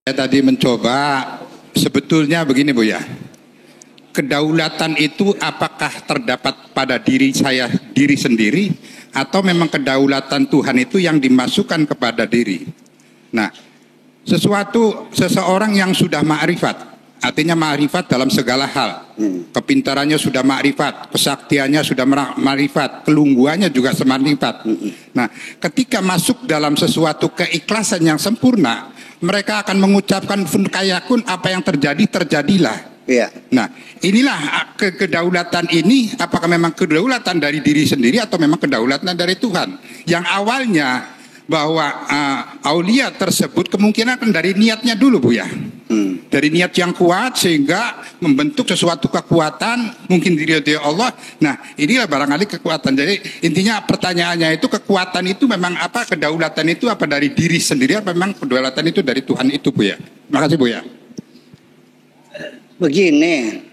Saya tadi mencoba, sebetulnya begini Bu ya, kedaulatan itu apakah terdapat pada diri saya diri sendiri atau memang kedaulatan Tuhan itu yang dimasukkan kepada diri. Nah, seseorang yang sudah ma'rifat, artinya ma'rifat dalam segala hal, kepintarannya sudah ma'rifat, kesaktiannya sudah ma'rifat, kelungguannya juga sema'rifat. Nah, ketika masuk dalam sesuatu keikhlasan yang sempurna, mereka akan mengucapkan funkayakun, apa yang terjadi, terjadilah. Ya. Nah, inilah kedaulatan ini, apakah memang kedaulatan dari diri sendiri atau memang kedaulatan dari Tuhan? Yang awalnya bahwa aulia tersebut kemungkinan kan dari niatnya dulu Bu ya. Dari niat yang kuat sehingga membentuk sesuatu kekuatan, mungkin diridhoi Allah. Nah, inilah barangkali kekuatan. Jadi intinya pertanyaannya itu, kekuatan itu memang apa, kedaulatan itu apa dari diri sendiri atau memang kedaulatan itu dari Tuhan itu Bu ya. Terima kasih Bu ya. Begini,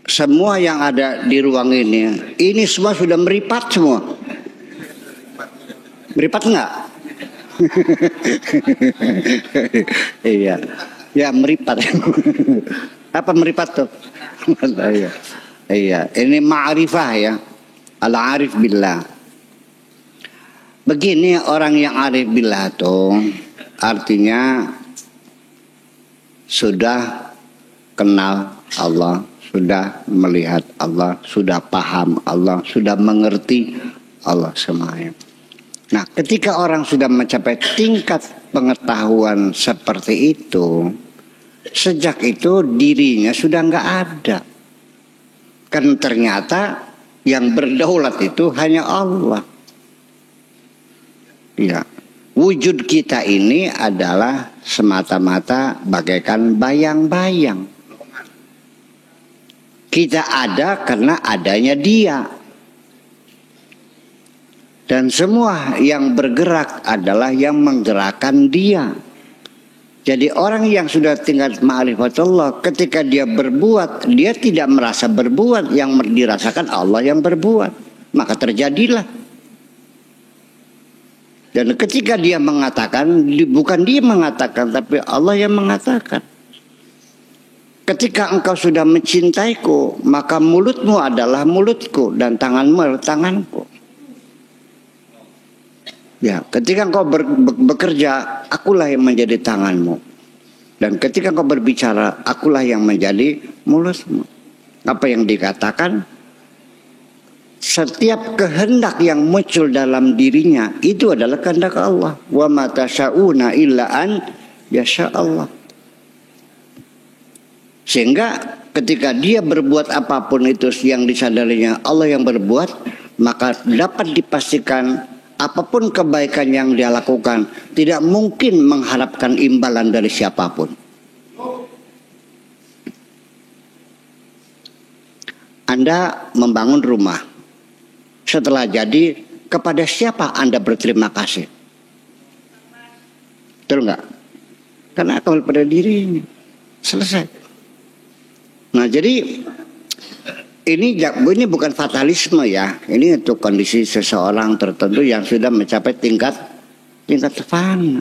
semua yang ada di ruang ini semua sudah meripat semua. Meripat enggak? Iya. Ya meripat. Apa meripat tuh? Iya. Ini ma'rifah ya. Al-arif billah. Begini, orang yang arif billah tuh artinya sudah kenal Allah, sudah melihat Allah, sudah paham Allah, sudah mengerti Allah semuanya. Nah, ketika orang sudah mencapai tingkat pengetahuan seperti itu, sejak itu dirinya sudah nggak ada. Kan ternyata yang berdaulat itu hanya Allah. Ya, wujud kita ini adalah semata-mata bagaikan bayang-bayang. Kita ada karena adanya Dia. Dan semua yang bergerak adalah yang menggerakkan Dia. Jadi orang yang sudah tingkat ma'rifatullah, ketika dia berbuat, dia tidak merasa berbuat, yang dirasakan Allah yang berbuat. Maka terjadilah. Dan ketika dia mengatakan, bukan dia mengatakan, tapi Allah yang mengatakan. Ketika engkau sudah mencintaiku, maka mulutmu adalah mulutku dan tanganmu adalah tanganku. Ya, ketika engkau bekerja, akulah yang menjadi tanganmu. Dan ketika engkau berbicara, akulah yang menjadi mulutmu. Apa yang dikatakan? Setiap kehendak yang muncul dalam dirinya itu adalah kehendak Allah. Wa ma tasyauna illa an yasha Allah. Sehingga ketika dia berbuat apapun itu yang disadarinya Allah yang berbuat, maka dapat dipastikan apapun kebaikan yang dia lakukan tidak mungkin mengharapkan imbalan dari siapapun. Anda membangun rumah, setelah jadi kepada siapa Anda berterima kasih? Betul nggak? Karena kembali pada diri. Selesai. Nah, jadi ini bukan fatalisme ya. Ini untuk kondisi seseorang tertentu yang sudah mencapai tingkat fana.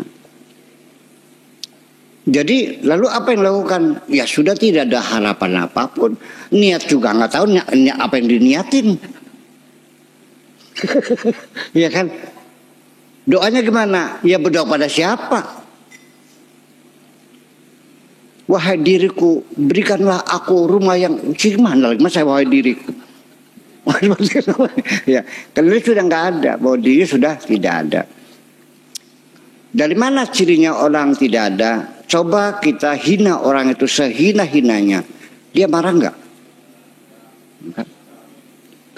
Jadi lalu apa yang dilakukan? Ya sudah, tidak ada harapan apapun. Niat juga nggak tahu apa yang diniatin. Ya kan? Doanya gimana? Ya berdoa pada siapa? Wahai diriku, berikanlah aku rumah yang gimana lagi? Saya wahai diriku. Ya, karena sudah nggak ada, bahwa diri sudah tidak ada. Dari mana cirinya orang tidak ada? Coba kita hina orang itu sehina-hinanya, dia marah nggak?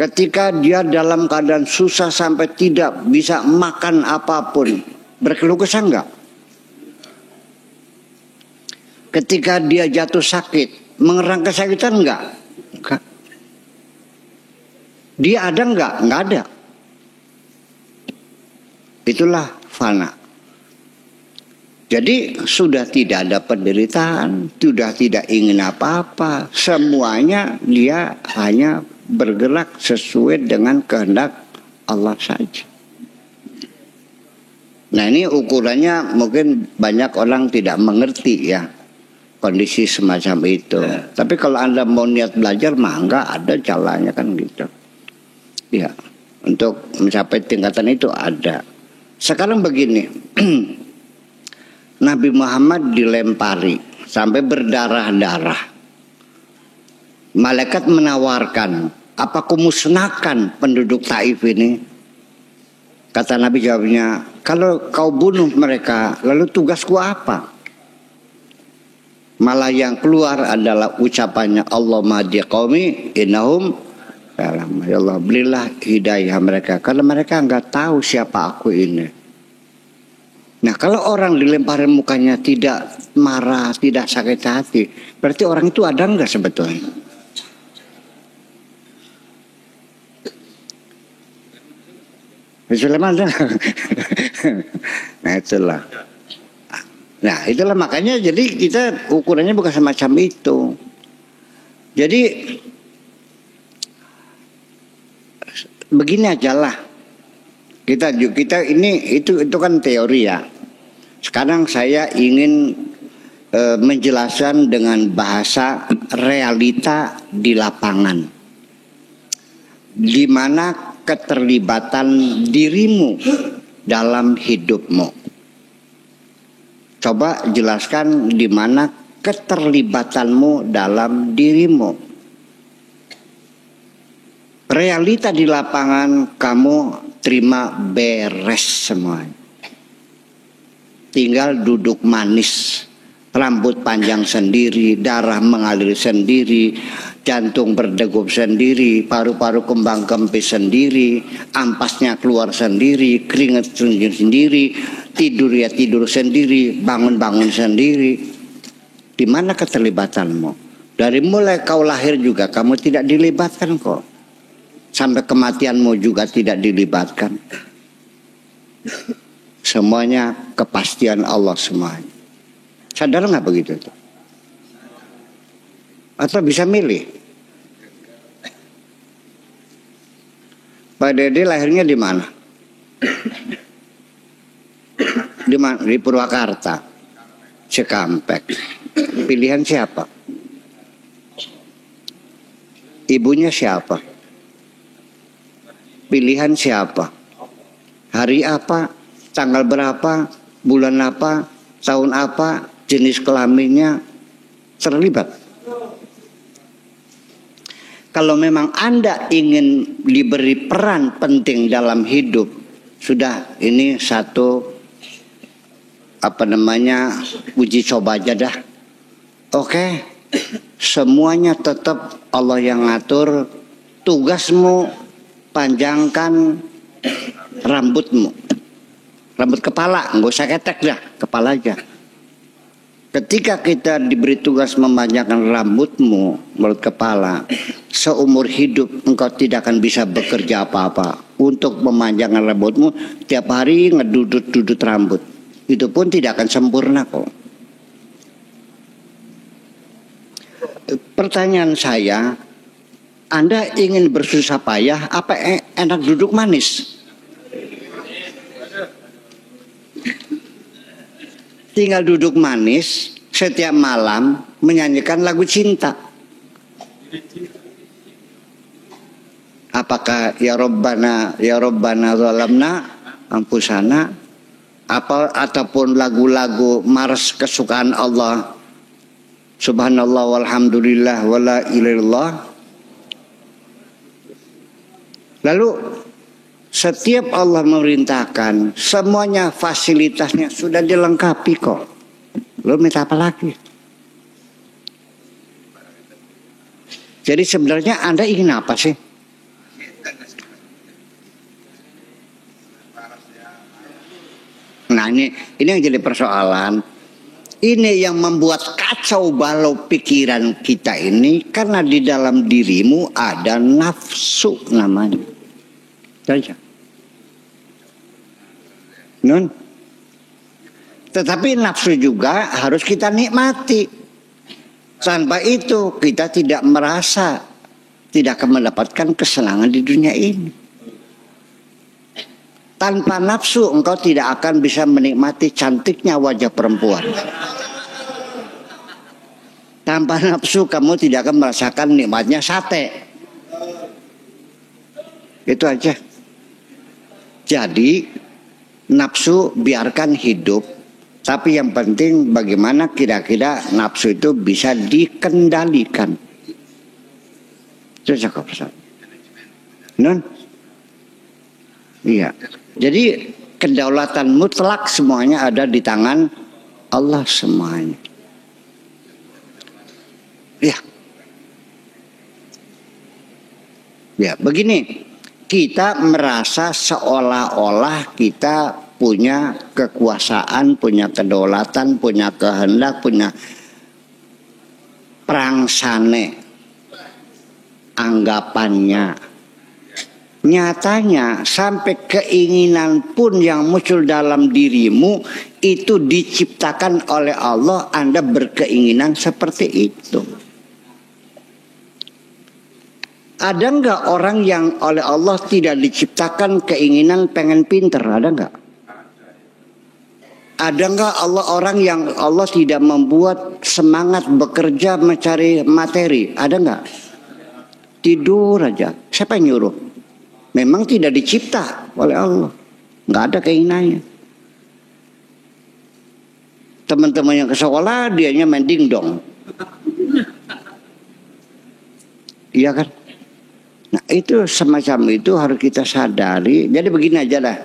Ketika dia dalam keadaan susah sampai tidak bisa makan apapun, berkeluh kesah nggak? Ketika dia jatuh sakit, mengerang kesakitan enggak? Enggak. Dia ada enggak? Enggak ada. Itulah fana. Jadi sudah tidak ada penderitaan, sudah tidak ingin apa-apa. Semuanya dia hanya bergerak sesuai dengan kehendak Allah saja. Nah ini ukurannya mungkin banyak orang tidak mengerti ya kondisi semacam itu. Tapi kalau Anda mau niat belajar mah enggak, ada jalannya kan gitu. Ya, untuk mencapai tingkatan itu ada. Sekarang begini. Nabi Muhammad dilempari sampai berdarah-darah. Malaikat menawarkan, apa aku musnahkan penduduk Taif ini? Kata Nabi jawabnya, kalau kau bunuh mereka, lalu tugasku apa? Malah yang keluar adalah ucapannya, Allahumma hdi qaumi innahum ya Allah, berilah hidayah mereka, karena mereka enggak tahu siapa aku ini. Nah kalau orang dilemparin mukanya tidak marah, tidak sakit hati, berarti orang itu ada enggak sebetulnya? Sulaiman ada. Nah itulah. Nah itulah makanya jadi kita ukurannya bukan semacam itu. Jadi begini aja lah. Kita ini itu kan teori ya. Sekarang saya ingin menjelaskan dengan bahasa realita di lapangan. Di mana keterlibatan dirimu dalam hidupmu. Coba jelaskan di mana keterlibatanmu dalam dirimu. Realita di lapangan kamu terima beres semua. Tinggal duduk manis, rambut panjang sendiri, darah mengalir sendiri, jantung berdegup sendiri, paru-paru kembang kempis sendiri, ampasnya keluar sendiri, keringat sendiri, tidur ya tidur sendiri, bangun-bangun sendiri. Di mana keterlibatanmu? Dari mulai kau lahir juga kamu tidak dilibatkan kok. Sampai kematianmu juga tidak dilibatkan. Semuanya kepastian Allah semuanya. Sadar nggak begitu tuh? Atau bisa milih? Pak Dede lahirnya di mana? Di Purwakarta, Cikampek. Pilihan siapa? Ibunya siapa? Pilihan siapa? Hari apa? Tanggal berapa? Bulan apa? Tahun apa? Jenis kelaminnya terlibat. Kalau memang Anda ingin diberi peran penting dalam hidup, sudah ini satu uji coba aja dah. Oke, semuanya tetap Allah yang ngatur. Tugasmu panjangkan rambutmu, rambut kepala, nggak usah ketek dah, kepala aja. Ketika kita diberi tugas memanjangkan rambutmu, mulut kepala, seumur hidup engkau tidak akan bisa bekerja apa-apa. Untuk memanjangkan rambutmu, tiap hari ngedudut-dudut rambut, itu pun tidak akan sempurna kok. Pertanyaan saya, Anda ingin bersusah payah apa enak duduk manis? Tinggal duduk manis setiap malam menyanyikan lagu cinta. Apakah ya Rabbana zalamna anfusana ataupun lagu-lagu mars kesukaan Allah, subhanallah walhamdulillah wala ilaha illallah. Lalu setiap Allah memerintahkan, semuanya fasilitasnya sudah dilengkapi kok. Lo minta apa lagi? Jadi sebenarnya Anda ingin apa sih? Nah ini yang jadi persoalan. Ini yang membuat kacau balau pikiran kita ini, karena di dalam dirimu ada nafsu namanya. Saja. Tetapi nafsu juga harus kita nikmati. Tanpa itu kita tidak merasa, tidak akan mendapatkan kesenangan di dunia ini. Tanpa nafsu engkau tidak akan bisa menikmati cantiknya wajah perempuan. Tanpa nafsu kamu tidak akan merasakan nikmatnya sate. Itu aja. Jadi nafsu biarkan hidup, tapi yang penting bagaimana kira-kira nafsu itu bisa dikendalikan. Itu cakap Ustaz. Non? Iya. Jadi kedaulatan mutlak semuanya ada di tangan Allah semuanya. Ya. Ya, begini. Kita merasa seolah-olah kita punya kekuasaan, punya kedaulatan, punya kehendak, punya prangsane anggapannya. Nyatanya sampai keinginan pun yang muncul dalam dirimu itu diciptakan oleh Allah. Anda berkeinginan seperti itu. Ada enggak orang yang oleh Allah tidak diciptakan keinginan pengen pinter? Ada enggak? Ada enggak orang yang Allah tidak membuat semangat bekerja mencari materi? Ada enggak? Tidur aja. Siapa yang nyuruh? Memang tidak dicipta oleh Allah. Enggak ada keinginannya. Teman-teman yang ke sekolah dianya main dingdong. Iya kan? Nah itu semacam itu harus kita sadari. Jadi begini aja lah.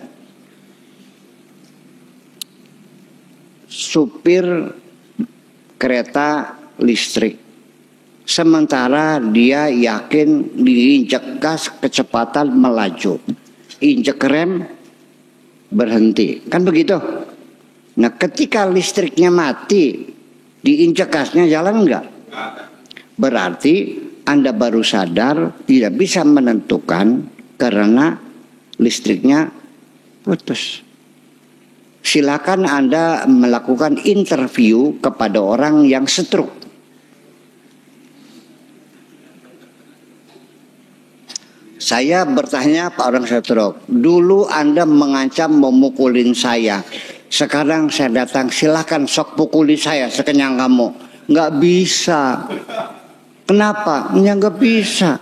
Supir kereta listrik, sementara dia yakin diinjek gas kecepatan melaju, injek rem berhenti, kan begitu. Nah ketika listriknya mati, diinjek gasnya jalan enggak? Berarti Anda baru sadar tidak bisa menentukan karena listriknya putus. Silakan Anda melakukan interview kepada orang yang stroke. Saya bertanya Pak orang stroke, dulu Anda mengancam memukulin saya. Sekarang saya datang, silakan sok pukuli saya sekenyang kamu. Nggak bisa. Kenapa? Ya nggak bisa.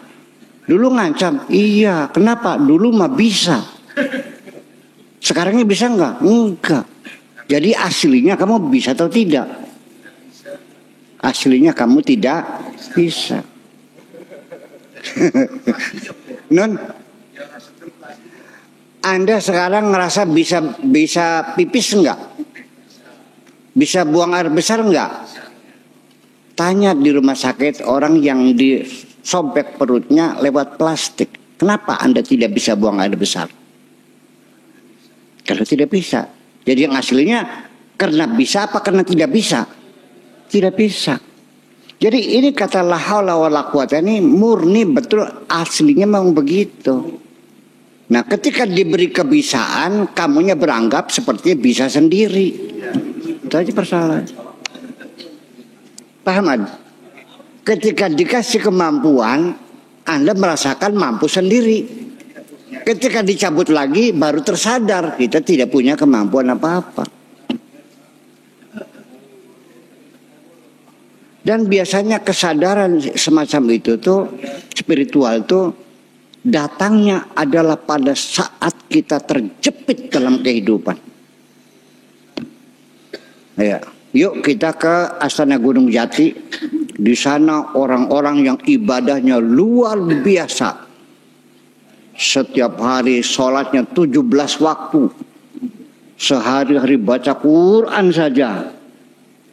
Dulu ngancam, iya. Kenapa? Dulu mah bisa. Sekarangnya bisa nggak? Enggak. Jadi aslinya kamu bisa atau tidak? Aslinya kamu tidak bisa. Non, Anda sekarang ngerasa bisa pipis enggak? Bisa buang air besar enggak? Tanya di rumah sakit orang yang disobek perutnya lewat plastik. Kenapa Anda tidak bisa buang air besar? Kalau tidak bisa. Jadi yang aslinya karena bisa apa karena tidak bisa? Tidak bisa. Jadi ini kata la haula wala quwata ini murni betul aslinya memang begitu. Nah ketika diberi kebisaan kamunya beranggap seperti bisa sendiri. Itu aja persoalan. Paham Anda? Ketika dikasih kemampuan Anda merasakan mampu sendiri. Ketika dicabut lagi baru tersadar kita tidak punya kemampuan apa-apa. Dan biasanya kesadaran semacam itu tuh spiritual tuh datangnya adalah pada saat kita terjepit dalam kehidupan. Ya, yuk kita ke Astana Gunung Jati. Di sana orang-orang yang ibadahnya luar biasa. Setiap hari sholatnya 17 waktu. Sehari-hari baca Quran saja.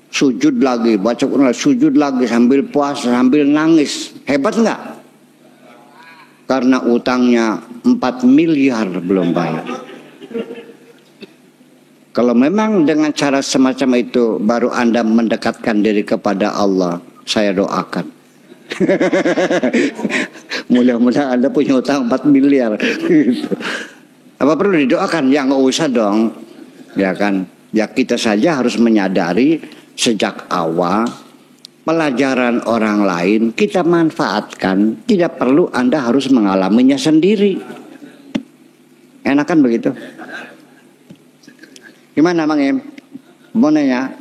Sujud lagi, baca Quran, sujud lagi sambil puasa, sambil nangis. Hebat enggak? Karena utangnya 4 miliar belum bayar. Kalau memang dengan cara semacam itu baru Anda mendekatkan diri kepada Allah, saya doakan. Mudah-mudahan Anda punya utang 4 miliar. Apa perlu didoakan? Ya nggak usah dong. Ya kan. Ya kita saja harus menyadari sejak awal pelajaran orang lain kita manfaatkan. Tidak perlu Anda harus mengalaminya sendiri. Enakan begitu? Gimana Bang Em? Mau nanya?